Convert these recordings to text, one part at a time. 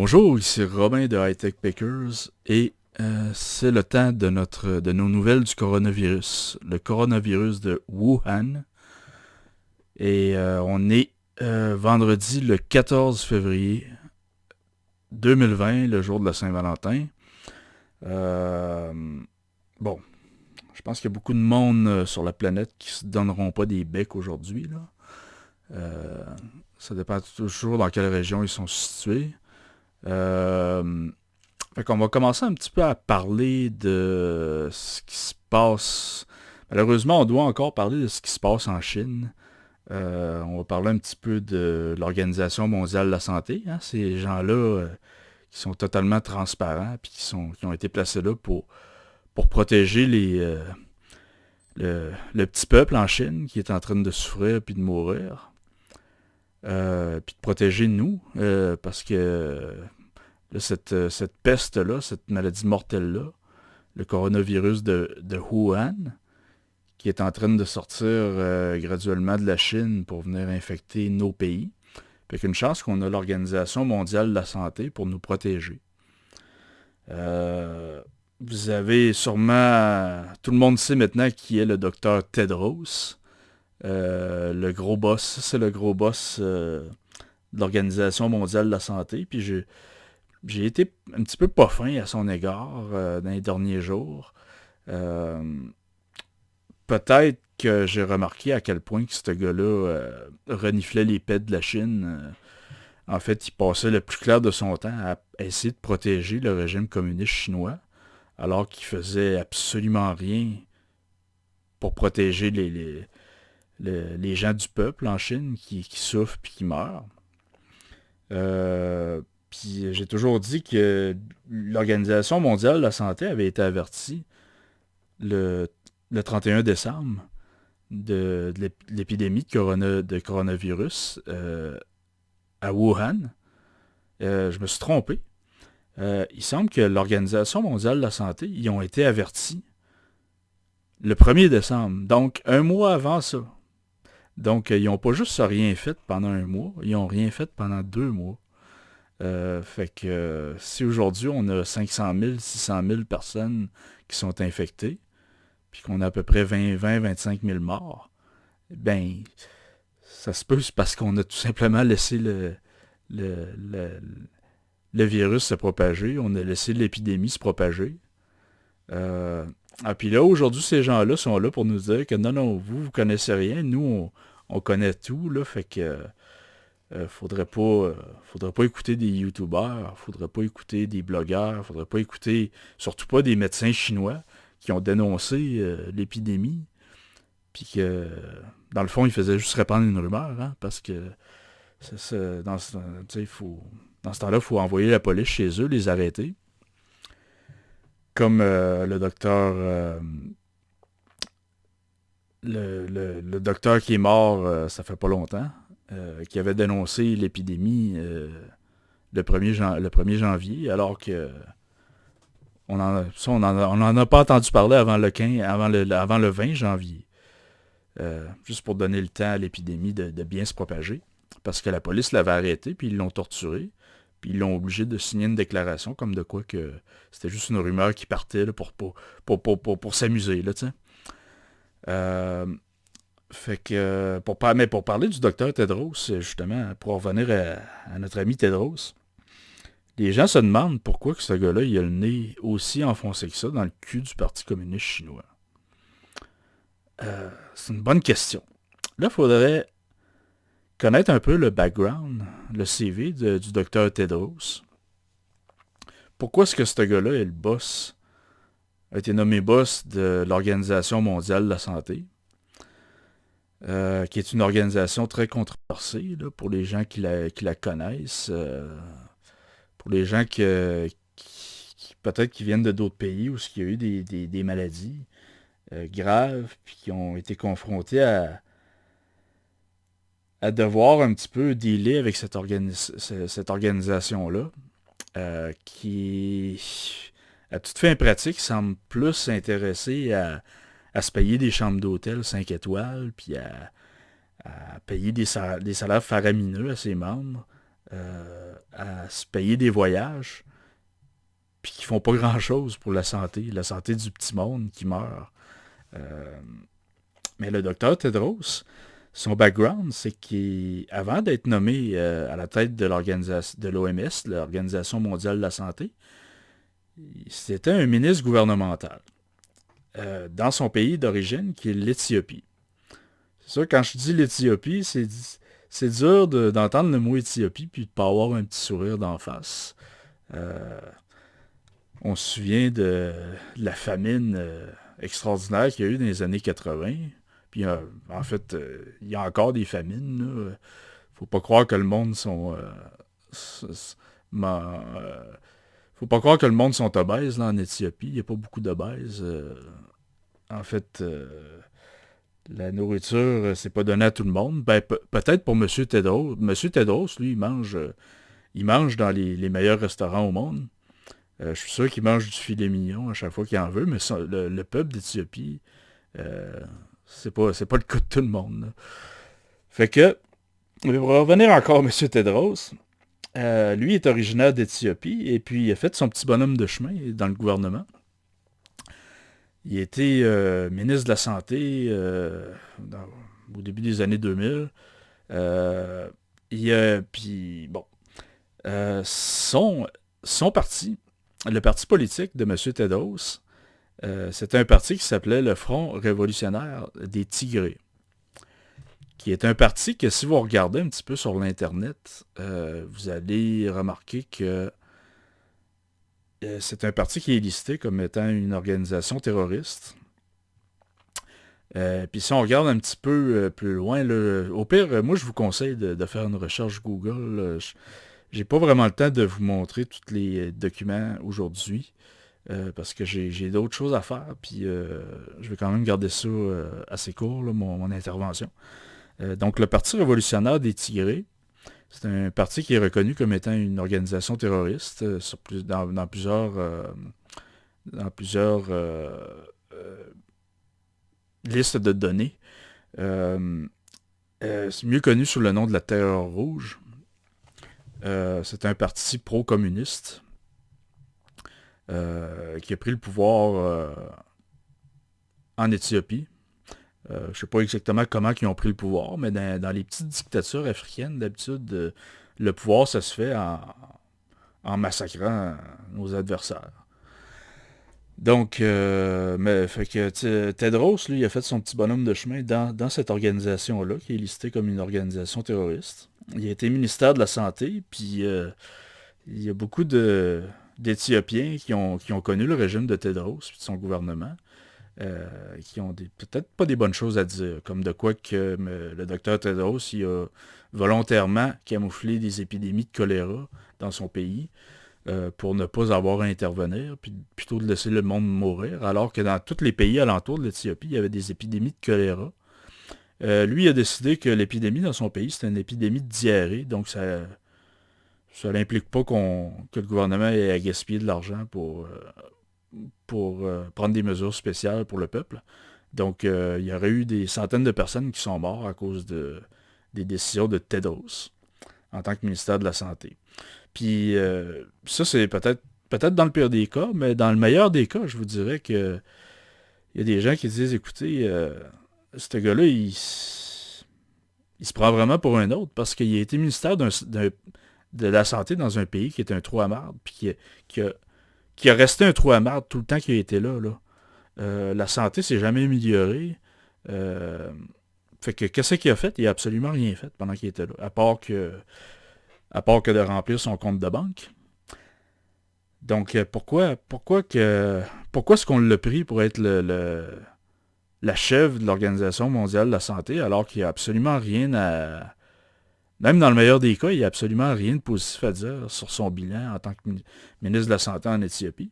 Bonjour, ici Robin de Hightech Pickers et c'est le temps de nos nouvelles du coronavirus. Le coronavirus de Wuhan. Et on est vendredi le 14 février 2020, le jour de la Saint-Valentin. Euh, bon, je pense qu'il y a beaucoup de monde sur la planète qui se donneront pas des becs aujourd'hui, là. Euh, Ça dépend toujours dans quelle région ils sont situés. Euh, Fait qu'on va commencer un petit peu à parler de ce qui se passe. Malheureusement, on doit encore parler de ce qui se passe en Chine. On va parler un petit peu de l'Organisation mondiale de la santé, hein, ces gens-là qui sont totalement transparents puis qui ont été placés là pour protéger le petit peuple en Chine qui est en train de souffrir puis de mourir. Puis de protéger nous, parce que là, cette peste-là, cette maladie mortelle-là, le coronavirus de Wuhan, qui est en train de sortir graduellement de la Chine pour venir infecter nos pays. Fait qu'une chance qu'on a l'Organisation mondiale de la santé pour nous protéger. Vous avez sûrement... Tout le monde sait maintenant qui est le docteur Tedros. Le gros boss, c'est le gros boss de l'Organisation mondiale de la santé. Puis j'ai été un petit peu pas fin à son égard dans les derniers jours. Euh, Peut-être que j'ai remarqué à quel point que ce gars-là reniflait les pets de la Chine. En fait, il passait le plus clair de son temps à essayer de protéger le régime communiste chinois, alors qu'il faisait absolument rien pour protéger les gens du peuple en Chine qui souffrent et qui meurent. Puis j'ai toujours dit que l'Organisation mondiale de la santé avait été avertie le, le 31 décembre de l'épidémie de coronavirus à Wuhan. Je me suis trompé. Il semble que l'Organisation mondiale de la santé, ils ont été avertis le 1er décembre, donc un mois avant ça. Donc, ils n'ont pas juste rien fait pendant un mois, ils n'ont rien fait pendant 2 mois. Fait que si aujourd'hui on a 500 000, 600 000 personnes qui sont infectées, puis qu'on a à peu près 20-25 000 morts, ben, ça se peut, c'est parce qu'on a tout simplement laissé le, le, le virus se propager, on a laissé l'épidémie se propager. Puis là, aujourd'hui, ces gens-là sont là pour nous dire que non, non, vous connaissez rien, nous, on connaît tout, là, fait que faudrait pas écouter des youtubeurs, faudrait pas écouter des blogueurs, faudrait pas écouter, surtout pas des médecins chinois qui ont dénoncé l'épidémie, puis que, dans le fond, ils faisaient juste répandre une rumeur, hein, parce que dans ce temps-là, il faut envoyer la police chez eux, les arrêter. Comme le docteur le docteur qui est mort, ça fait pas longtemps, qui avait dénoncé l'épidémie le 1er janvier, alors que on en a pas entendu parler avant le 15, avant le 20 janvier. Juste pour donner le temps à l'épidémie de bien se propager. Parce que la police l'avait arrêté, puis ils l'ont torturé, puis ils l'ont obligé de signer une déclaration comme de quoi que c'était juste une rumeur qui partait là, pour s'amuser, là, tu sais. Fait que, mais pour parler du docteur Tedros, justement, pour revenir à notre ami Tedros, les gens se demandent pourquoi que ce gars-là, il a le nez aussi enfoncé que ça dans le cul du Parti communiste chinois. C'est une bonne question. Là, il faudrait connaître un peu le background, le CV du docteur Tedros. Pourquoi est-ce que ce gars-là est le boss, a été nommé boss de l'Organisation mondiale de la santé, qui est une organisation très controversée là, pour les gens qui la connaissent, pour les gens qui peut-être qui viennent de d'autres pays où il y a eu des maladies graves, puis qui ont été confrontés à devoir un petit peu dealer avec cette organisation-là, qui, à toute fin pratique, semble plus s'intéresser à se payer des chambres d'hôtel 5 étoiles, puis à payer des salaires faramineux à ses membres, à se payer des voyages, puis qui font pas grand-chose pour la santé du petit monde qui meurt. Euh, mais le docteur Tedros, son background, c'est qu'avant d'être nommé à la tête de l'organisation de l'OMS, l'Organisation mondiale de la santé, c'était un ministre gouvernemental dans son pays d'origine, qui est l'Éthiopie. C'est sûr, quand je dis l'Éthiopie, c'est dur d'entendre le mot Éthiopie puis de ne pas avoir un petit sourire d'en face. Euh, on se souvient de la famine extraordinaire qu'il y a eu dans les années 80. Puis en fait, il y a encore des famines. Là. Faut pas croire que le monde sont... faut pas croire que le monde sont obèses là, en Éthiopie. Il n'y a pas beaucoup d'obèses. En fait, la nourriture, c'est pas donné à tout le monde. Ben, peut-être pour M. Tedros. M. Tedros, lui, il mange dans les meilleurs restaurants au monde. Je suis sûr qu'il mange du filet mignon à chaque fois qu'il en veut, mais le peuple d'Éthiopie, euh, c'est pas le cas de tout le monde. Là. Fait que, pour revenir encore à M. Tedros, lui est originaire d'Éthiopie et puis il a fait son petit bonhomme de chemin dans le gouvernement. Il était ministre de la Santé au début des années 2000. Puis, bon, son parti, le parti politique de M. Tedros, c'était un parti qui s'appelait le Front révolutionnaire des Tigrés, qui est un parti que si vous regardez un petit peu sur l'Internet, vous allez remarquer que c'est un parti qui est listé comme étant une organisation terroriste. Puis si on regarde un petit peu plus loin, là, au pire, moi je vous conseille de faire une recherche Google. J'ai pas vraiment le temps de vous montrer tous les documents aujourd'hui. Parce que j'ai d'autres choses à faire, puis je vais quand même garder ça assez court, là, mon intervention. Donc, le Parti révolutionnaire des Tigrés, c'est un parti qui est reconnu comme étant une organisation terroriste dans plusieurs listes de données. C'est mieux connu sous le nom de la Terreur rouge. C'est un parti pro-communiste qui a pris le pouvoir en Éthiopie. Je ne sais pas exactement comment ils ont pris le pouvoir, mais dans les petites dictatures africaines, d'habitude, le pouvoir, ça se fait en massacrant nos adversaires. Donc, fait que Tedros, lui, il a fait son petit bonhomme de chemin dans cette organisation-là, qui est listée comme une organisation terroriste. Il a été ministère de la Santé, puis il y a beaucoup d'Éthiopiens qui ont connu le régime de Tedros et de son gouvernement, qui ont peut-être pas des bonnes choses à dire, comme de quoi que le docteur Tedros il a volontairement camouflé des épidémies de choléra dans son pays pour ne pas avoir à intervenir, puis plutôt de laisser le monde mourir, alors que dans tous les pays alentours de l'Éthiopie, il y avait des épidémies de choléra. Lui, il a décidé que l'épidémie dans son pays, c'était une épidémie de diarrhée, donc ça n'implique pas que le gouvernement ait à gaspiller de l'argent pour prendre des mesures spéciales pour le peuple. Donc, il y aurait eu des centaines de personnes qui sont mortes à cause des décisions de Tedros en tant que ministère de la Santé. Puis, ça, c'est peut-être dans le pire des cas, mais dans le meilleur des cas, je vous dirais que il y a des gens qui disent, écoutez, ce gars-là, il se prend vraiment pour un autre parce qu'il a été ministère de la Santé dans un pays qui est un trou à marde, puis qui a resté un trou à marde tout le temps qu'il a été là. La santé s'est jamais améliorée. Fait que qu'est-ce qu'il a fait? Il a absolument rien fait pendant qu'il était là, à part que de remplir son compte de banque. Donc pourquoi est-ce qu'on l'a pris pour être la chef de l'Organisation mondiale de la santé alors qu'il n'y a absolument rien à... Même dans le meilleur des cas, il n'y a absolument rien de positif à dire sur son bilan en tant que ministre de la Santé en Éthiopie.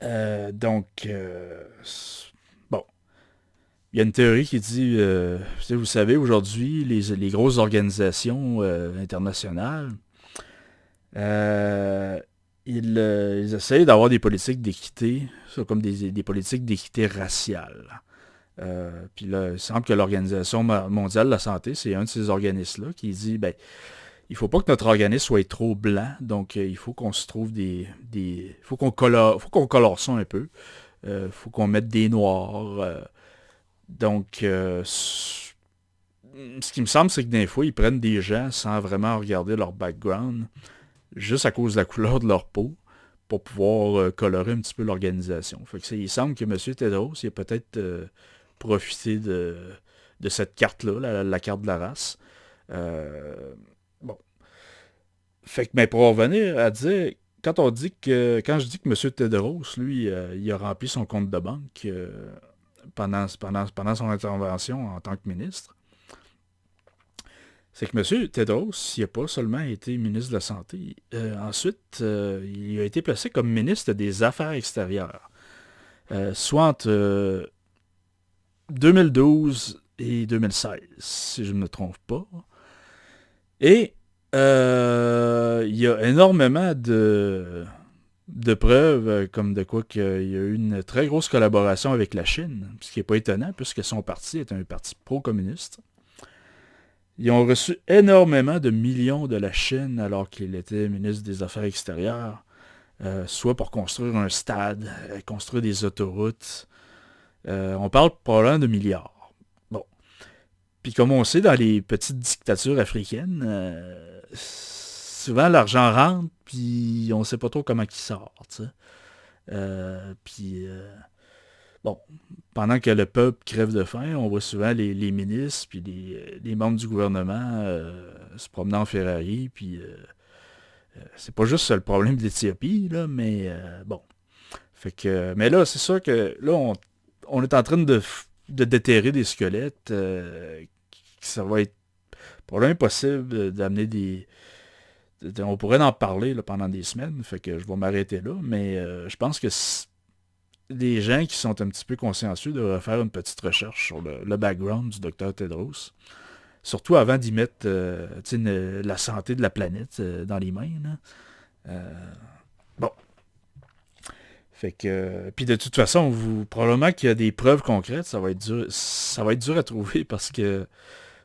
Bon, il y a une théorie qui dit, vous savez, aujourd'hui, les grosses organisations internationales, euh, ils essayent d'avoir des politiques d'équité, comme des politiques d'équité raciale. Puis là, il semble que l'Organisation mondiale de la santé, c'est un de ces organismes-là qui dit, ben, il faut pas que notre organisme soit trop blanc, donc il faut qu'on se trouve faut qu'on colore ça un peu. Faut qu'on mette des noirs. Donc, ce qui me semble, c'est que des fois, ils prennent des gens sans vraiment regarder leur background, juste à cause de la couleur de leur peau, pour pouvoir colorer un petit peu l'organisation. Fait que il semble que M. Tedros, il a peut-être profité de cette carte-là, la carte de la race. Bon. Fait que, mais pour revenir à dire, quand je dis que M. Tedros, lui, il a rempli son compte de banque pendant son intervention en tant que ministre, c'est que M. Tedros, il n'a pas seulement été ministre de la Santé. Ensuite, il a été placé comme ministre des Affaires extérieures. Soit entre 2012 et 2016, si je ne me trompe pas. Et il y a énormément de preuves comme de quoi qu'il y a eu une très grosse collaboration avec la Chine, ce qui n'est pas étonnant puisque son parti est un parti pro-communiste. Ils ont reçu énormément de millions de la Chine alors qu'il était ministre des Affaires extérieures, soit pour construire un stade, construire des autoroutes. On parle probablement de milliards. Bon. Puis comme on sait, dans les petites dictatures africaines, souvent l'argent rentre, puis on ne sait pas trop comment il sort. Puis bon, pendant que le peuple crève de faim, on voit souvent les ministres puis les membres du gouvernement se promener en Ferrari. Puis c'est pas juste le problème d'Éthiopie, là, mais bon. Fait que, mais là, c'est sûr que là, on est en train de déterrer des squelettes. Ça va être probablement impossible d'amener on pourrait en parler là, pendant des semaines, fait que je vais m'arrêter là, mais je pense que des gens qui sont un petit peu consciencieux devraient faire une petite recherche sur le background du docteur Tedros. Surtout avant d'y mettre la santé de la planète dans les mains. Là. Bon. Fait que. Puis de toute façon, probablement qu'il y a des preuves concrètes, ça va être dur à trouver parce que.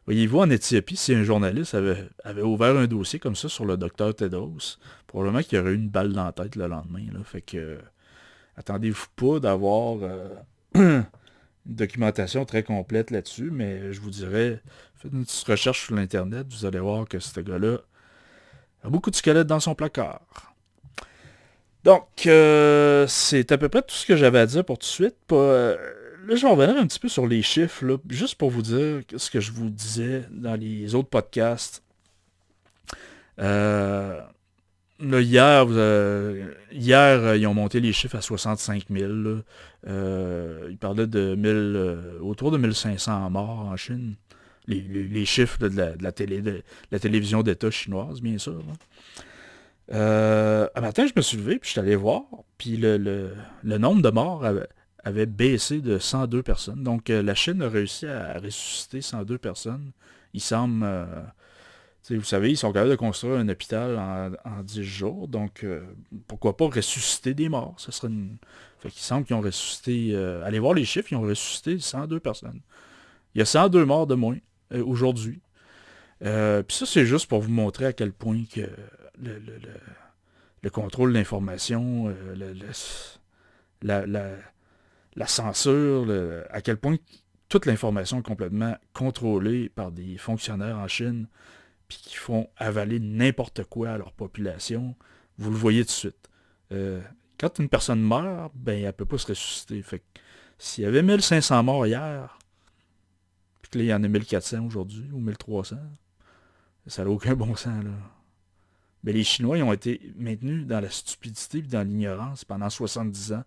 Voyez-vous, en Éthiopie, si un journaliste avait ouvert un dossier comme ça sur le docteur Tedros, probablement qu'il y aurait eu une balle dans la tête le lendemain. Là. Fait que. Attendez-vous pas d'avoir une documentation très complète là-dessus, mais je vous dirais, faites une petite recherche sur l'Internet, vous allez voir que ce gars-là a beaucoup de squelettes dans son placard. Donc, c'est à peu près tout ce que j'avais à dire pour tout de suite. Là, je vais revenir un petit peu sur les chiffres, là, juste pour vous dire ce que je vous disais dans les autres podcasts. Là, hier, ils ont monté les chiffres à 65 000. Ils parlaient autour de 1500 morts en Chine. Les chiffres de la télévision d'État chinoise, bien sûr. Un matin, je me suis levé, puis je suis allé voir, puis le nombre de morts avait baissé de 102 personnes. Donc, la Chine a réussi à ressusciter 102 personnes. Il semble... vous savez, ils sont capables de construire un hôpital en 10 jours, donc pourquoi pas ressusciter des morts? Ça serait Fait qu'il semble qu'ils ont ressuscité... allez voir les chiffres, ils ont ressuscité 102 personnes. Il y a 102 morts de moins aujourd'hui. Puis ça, c'est juste pour vous montrer à quel point que le contrôle de l'information, la censure, à quel point toute l'information est complètement contrôlée par des fonctionnaires en Chine, puis qui font avaler n'importe quoi à leur population, vous le voyez tout de suite. Quand une personne meurt, ben elle ne peut pas se ressusciter. Fait que s'il y avait 1500 morts hier, puis que là, il y en a 1400 aujourd'hui, ou 1300, ça n'a aucun bon sens, là. Mais les Chinois, ils ont été maintenus dans la stupidité et dans l'ignorance pendant 70 ans.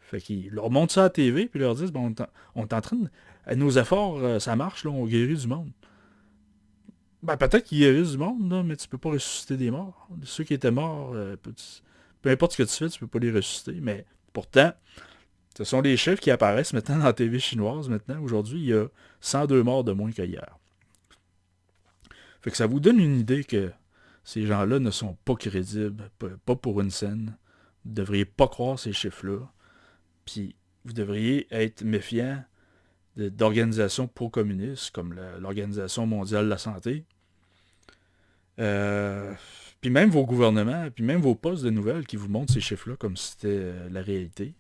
Fait qu'ils leur montrent ça à la TV, puis ils leur disent, bon, on est en train de... Nos efforts, ça marche, là, on guérit du monde. Ben, peut-être qu'ils guérissent du monde, là, mais tu peux pas ressusciter des morts. Ceux qui étaient morts, peu importe ce que tu fais, tu peux pas les ressusciter. Mais pourtant, ce sont les chiffres qui apparaissent maintenant dans la TV chinoise. Maintenant, aujourd'hui, il y a 102 morts de moins qu'hier. Fait que ça vous donne une idée que ces gens-là ne sont pas crédibles, pas pour une scène. Vous ne devriez pas croire ces chiffres-là. Puis vous devriez être méfiant d'organisations pro-communistes, comme l'Organisation mondiale de la santé. Puis même vos gouvernements, puis même vos postes de nouvelles qui vous montrent ces chiffres-là comme si c'était la réalité.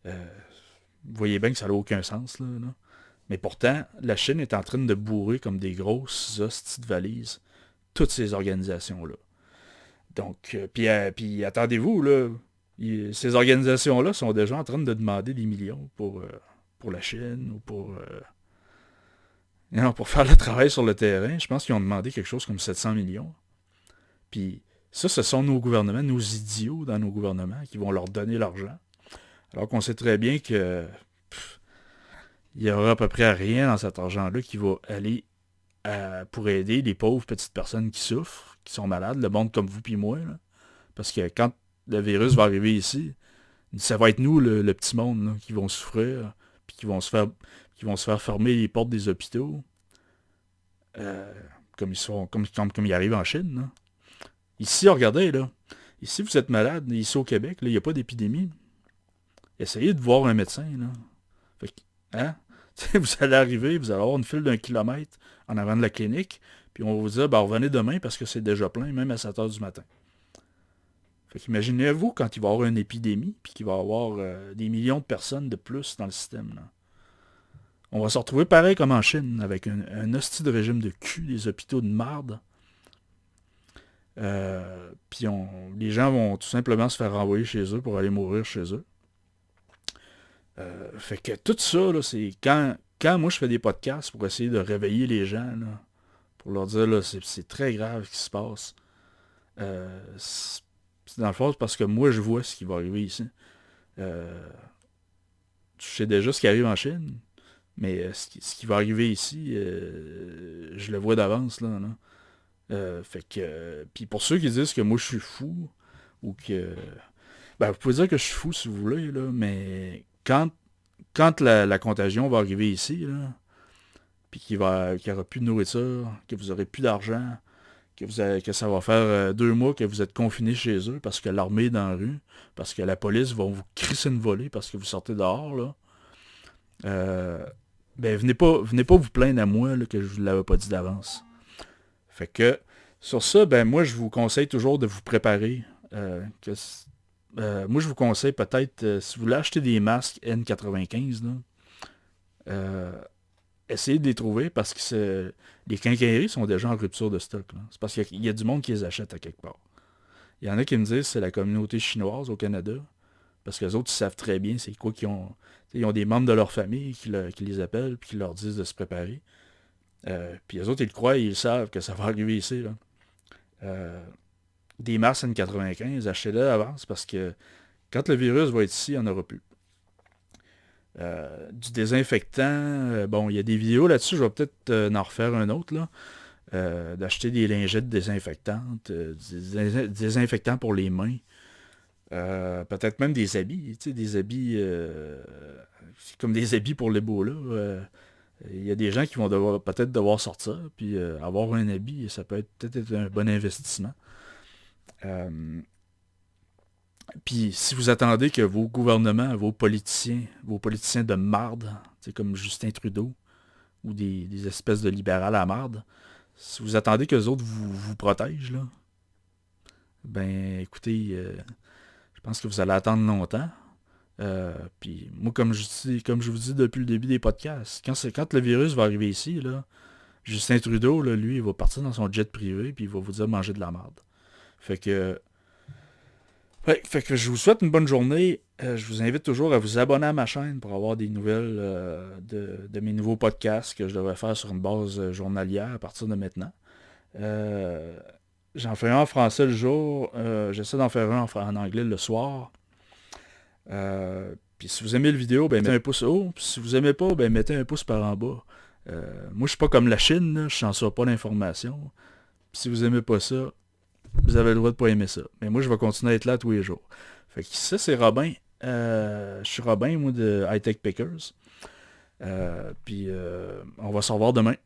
Vous voyez bien que ça n'a aucun sens, là. Mais pourtant, la Chine est en train de bourrer comme des grosses hosties de valises toutes ces organisations-là. Donc, puis attendez-vous, là, ces organisations-là sont déjà en train de demander des millions pour la Chine ou pour faire le travail sur le terrain. Je pense qu'ils ont demandé quelque chose comme 700 millions. Puis ça, ce sont nos gouvernements, nos idiots dans nos gouvernements qui vont leur donner l'argent. Alors qu'on sait très bien que il n'y aura à peu près rien dans cet argent-là qui va aller pour aider les pauvres petites personnes qui souffrent, qui sont malades, le monde comme vous puis moi. Là. Parce que quand le virus va arriver ici, ça va être nous, le petit monde, là, qui vont souffrir, puis qui vont se faire fermer les portes des hôpitaux, comme ils arrivent en Chine. Là. Ici, regardez, là. Ici, vous êtes malade, ici au Québec, il n'y a pas d'épidémie. Essayez de voir un médecin, là. Fait que, hein? Vous allez arriver, vous allez avoir une file d'1 kilomètre en avant de la clinique, puis on va vous dire, revenez demain parce que c'est déjà plein, même à 7 heures du matin. Fait qu'imaginez-vous quand il va y avoir une épidémie, puis qu'il va y avoir des millions de personnes de plus dans le système, là. On va se retrouver pareil comme en Chine, avec un hostie de régime de cul, des hôpitaux de marde. Puis les gens vont tout simplement se faire renvoyer chez eux pour aller mourir chez eux. Fait que tout ça, là, c'est quand moi je fais des podcasts pour essayer de réveiller les gens, là, pour leur dire, là, c'est très grave ce qui se passe. C'est dans le fond, parce que moi je vois ce qui va arriver ici. Je sais déjà ce qui arrive en Chine, mais ce qui va arriver ici, je le vois d'avance, là. Fait que, puis pour ceux qui disent que moi je suis fou, ou que... vous pouvez dire que je suis fou si vous voulez, là, mais quand la contagion va arriver ici, là, puis qu'il n'y aura plus de nourriture, que vous n'aurez plus d'argent, que ça va faire 2 mois que vous êtes confinés chez eux parce que l'armée est dans la rue, parce que la police va vous crisser une volée parce que vous sortez dehors, là, venez pas vous plaindre à moi là, que je vous l'avais pas dit d'avance. Fait que, sur ça, moi, je vous conseille toujours de vous préparer. Moi, je vous conseille peut-être, si vous voulez acheter des masques N95, là, essayez de les trouver parce que les quincailleries sont déjà en rupture de stock. Là. C'est parce qu'il y a du monde qui les achète à quelque part. Il y en a qui me disent que c'est la communauté chinoise au Canada, parce que les autres, ils savent très bien c'est quoi qu'ils ont. Ils ont des membres de leur famille qui les appellent et qui leur disent de se préparer. Puis les autres, ils le croient et ils savent que ça va arriver ici. Là. Des masques N95, achetez-les à l'avance parce que quand le virus va être ici, il n'y en aura plus. Du désinfectant, il y a des vidéos là-dessus, je vais peut-être en refaire un autre, là, d'acheter des lingettes désinfectantes, des désinfectants pour les mains, peut-être même des habits, des habits, comme des habits pour l'Ebola. Il y a des gens qui vont peut-être devoir sortir, puis avoir un habit, ça peut peut-être être un bon investissement. Puis si vous attendez que vos gouvernements, vos politiciens de marde, comme Justin Trudeau, ou des espèces de libérales à marde, si vous attendez qu'eux autres vous protègent, là, écoutez, je pense que vous allez attendre longtemps. Puis moi, comme je vous dis depuis le début des podcasts, quand le virus va arriver ici, là, Justin Trudeau, là, lui, il va partir dans son jet privé, puis il va vous dire manger de la marde. Fait que je vous souhaite une bonne journée. Je vous invite toujours à vous abonner à ma chaîne pour avoir des nouvelles de mes nouveaux podcasts que je devrais faire sur une base journalière à partir de maintenant. J'en fais un en français le jour. J'essaie d'en faire un en anglais le soir. Puis si vous aimez la vidéo, mettez un pouce haut. Puis si vous aimez pas, mettez un pouce par en bas. Moi, je suis pas comme la Chine, là, je n'en sors pas l'information. Puis si vous aimez pas ça, vous avez le droit de pas aimer ça. Mais moi, je vais continuer à être là tous les jours. Fait que ça, c'est Robin. Je suis Robin, moi, de High Tech Pickers. Puis on va se revoir demain.